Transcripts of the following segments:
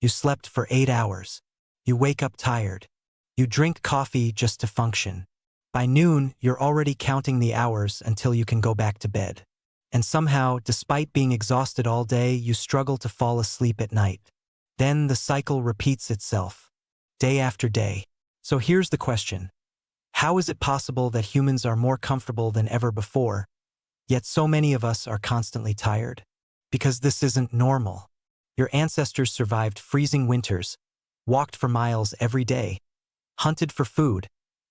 You slept for 8 hours. You wake up tired. You drink coffee just to function. By noon, you're already counting the hours until you can go back to bed. And somehow, despite being exhausted all day, you struggle to fall asleep at night. Then the cycle repeats itself, day after day. So here's the question. How is it possible that humans are more comfortable than ever before, yet so many of us are constantly tired? Because this isn't normal. Your ancestors survived freezing winters, walked for miles every day, hunted for food,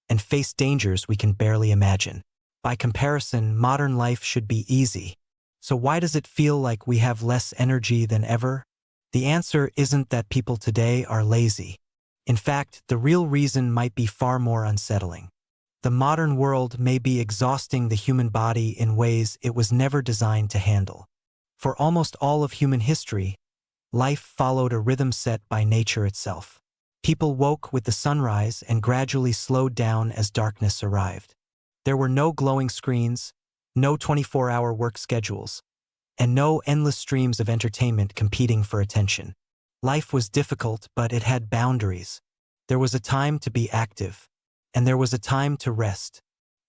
and faced dangers we can barely imagine. By comparison, modern life should be easy. So why does it feel like we have less energy than ever? The answer isn't that people today are lazy. In fact, the real reason might be far more unsettling. The modern world may be exhausting the human body in ways it was never designed to handle. For almost all of human history, life followed a rhythm set by nature itself. People woke with the sunrise and gradually slowed down as darkness arrived. There were no glowing screens, no 24-hour work schedules, and no endless streams of entertainment competing for attention. Life was difficult, but it had boundaries. There was a time to be active, and there was a time to rest.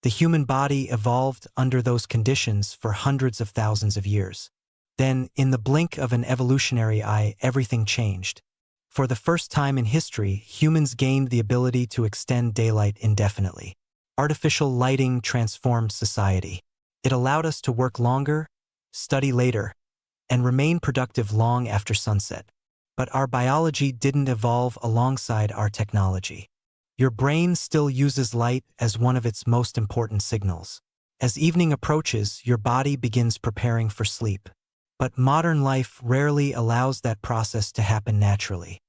The human body evolved under those conditions for hundreds of thousands of years. Then, in the blink of an evolutionary eye, everything changed. For the first time in history, humans gained the ability to extend daylight indefinitely. Artificial lighting transformed society. It allowed us to work longer, study later, and remain productive long after sunset. But our biology didn't evolve alongside our technology. Your brain still uses light as one of its most important signals. As evening approaches, your body begins preparing for sleep. But modern life rarely allows that process to happen naturally.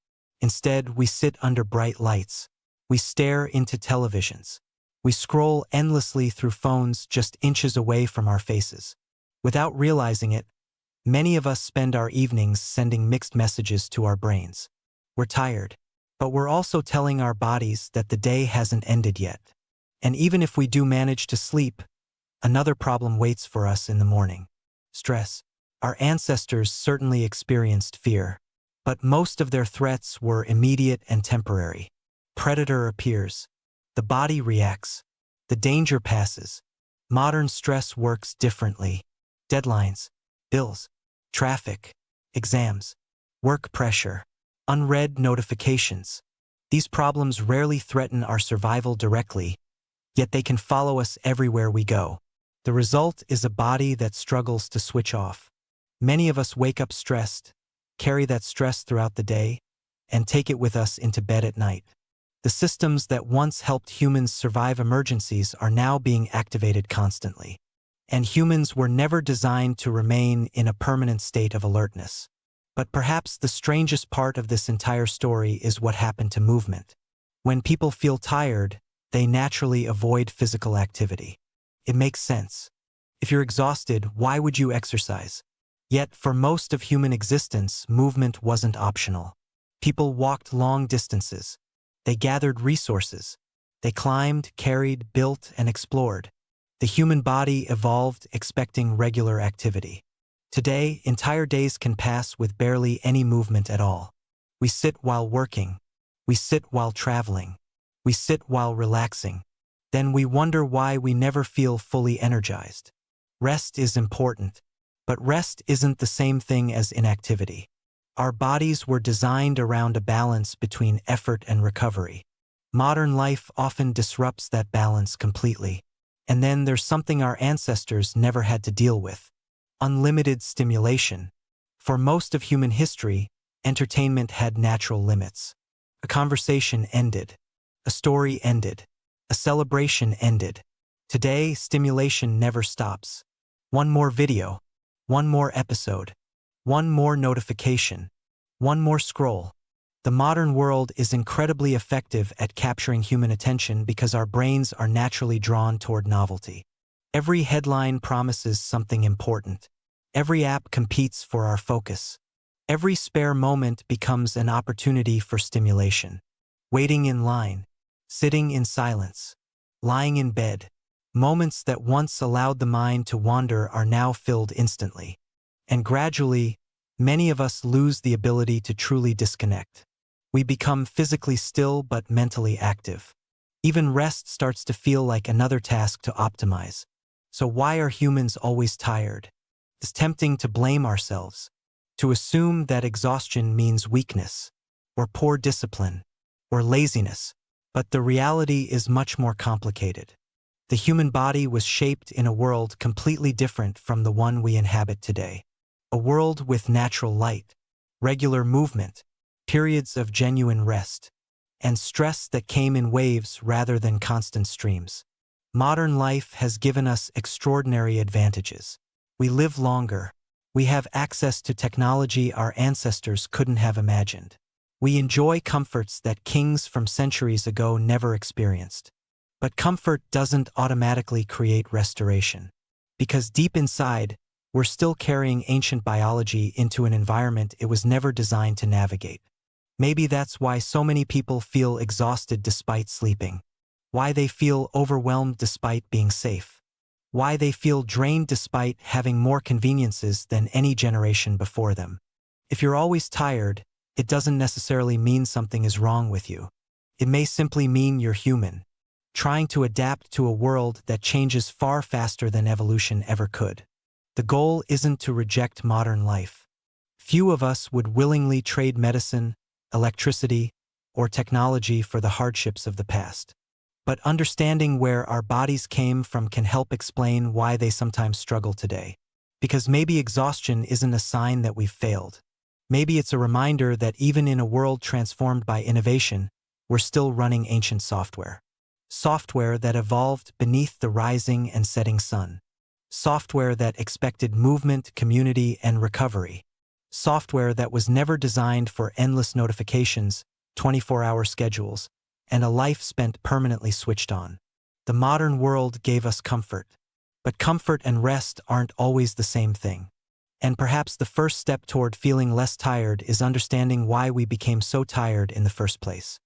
Instead, we sit under bright lights. We stare into televisions. We scroll endlessly through phones just inches away from our faces. Without realizing it, many of us spend our evenings sending mixed messages to our brains. We're tired, but we're also telling our bodies that the day hasn't ended yet. And even if we do manage to sleep, another problem waits for us in the morning. Stress. Our ancestors certainly experienced fear, but most of their threats were immediate and temporary. Predator appears. The body reacts. The danger passes. Modern stress works differently. Deadlines, bills, traffic, exams, work pressure, unread notifications. These problems rarely threaten our survival directly, yet they can follow us everywhere we go. The result is a body that struggles to switch off. Many of us wake up stressed, carry that stress throughout the day, and take it with us into bed at night. The systems that once helped humans survive emergencies are now being activated constantly. And humans were never designed to remain in a permanent state of alertness. But perhaps the strangest part of this entire story is what happened to movement. When people feel tired, they naturally avoid physical activity. It makes sense. If you're exhausted, why would you exercise? Yet, for most of human existence, movement wasn't optional. People walked long distances. They gathered resources. They climbed, carried, built, and explored. The human body evolved expecting regular activity. Today, entire days can pass with barely any movement at all. We sit while working. We sit while traveling. We sit while relaxing. Then we wonder why we never feel fully energized. Rest is important, but rest isn't the same thing as inactivity. Our bodies were designed around a balance between effort and recovery. Modern life often disrupts that balance completely. And then there's something our ancestors never had to deal with: unlimited stimulation. For most of human history, entertainment had natural limits. A conversation ended. A story ended. A celebration ended. Today, stimulation never stops. One more video. One more episode. One more notification. One more scroll. The modern world is incredibly effective at capturing human attention because our brains are naturally drawn toward novelty. Every headline promises something important. Every app competes for our focus. Every spare moment becomes an opportunity for stimulation. Waiting in line, sitting in silence, lying in bed. Moments that once allowed the mind to wander are now filled instantly. And gradually, Many of us lose the ability to truly disconnect. We become physically still but mentally active. Even rest starts to feel like another task to optimize. So why are humans always tired? It's tempting to blame ourselves, to assume that exhaustion means weakness, or poor discipline, or laziness. But the reality is much more complicated. The human body was shaped in a world completely different from the one we inhabit today. A world with natural light, regular movement, periods of genuine rest, and stress that came in waves rather than constant streams. Modern life has given us extraordinary advantages. We live longer. We have access to technology our ancestors couldn't have imagined. We enjoy comforts that kings from centuries ago never experienced. But comfort doesn't automatically create restoration. Because deep inside, we're still carrying ancient biology into an environment it was never designed to navigate. Maybe that's why so many people feel exhausted despite sleeping. Why they feel overwhelmed despite being safe. Why they feel drained despite having more conveniences than any generation before them. If you're always tired, it doesn't necessarily mean something is wrong with you. It may simply mean you're human, trying to adapt to a world that changes far faster than evolution ever could. The goal isn't to reject modern life. Few of us would willingly trade medicine, electricity, or technology for the hardships of the past. But understanding where our bodies came from can help explain why they sometimes struggle today. Because maybe exhaustion isn't a sign that we've failed. Maybe it's a reminder that even in a world transformed by innovation, we're still running ancient software. Software that evolved beneath the rising and setting sun. Software that expected movement, community, and recovery. Software that was never designed for endless notifications, 24-hour schedules, and a life spent permanently switched on. The modern world gave us comfort. But comfort and rest aren't always the same thing. And perhaps the first step toward feeling less tired is understanding why we became so tired in the first place.